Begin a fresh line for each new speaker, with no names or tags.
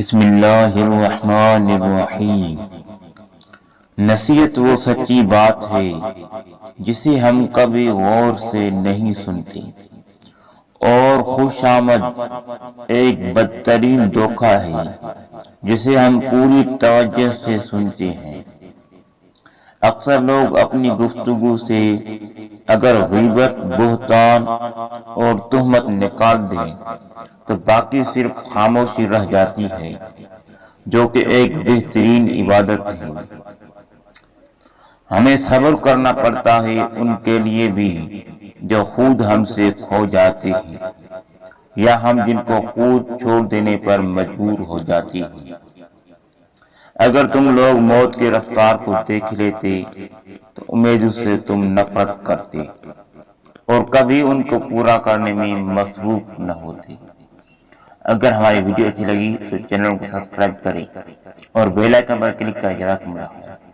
بسم اللہ الرحمن الرحیم۔ نصیحت وہ سچی بات ہے جسے ہم کبھی غور سے نہیں سنتے، اور خوش آمد ایک بدترین دھوکہ ہے جسے ہم پوری توجہ سے سنتے ہیں۔ اکثر لوگ اپنی گفتگو سے اگر غیبت، بہتان اور تہمت نکال دیں تو باقی صرف خاموشی رہ جاتی ہے، جو کہ ایک بہترین عبادت ہے۔ ہمیں صبر کرنا پڑتا ہے ان کے لیے بھی جو خود ہم سے کھو جاتے ہیں، یا ہم جن کو خود چھوڑ دینے پر مجبور ہو جاتے ہیں۔ اگر تم لوگ موت کے رفتار کو دیکھ لیتے تو امید سے تم نفرت کرتے اور کبھی ان کو پورا کرنے میں مصروف نہ ہوتے۔ اگر ہماری ویڈیو اچھی لگی تو چینل کو سبسکرائب کریں اور بیل آئیکن پر کلک کریں۔ جزاکم اللہ خیر۔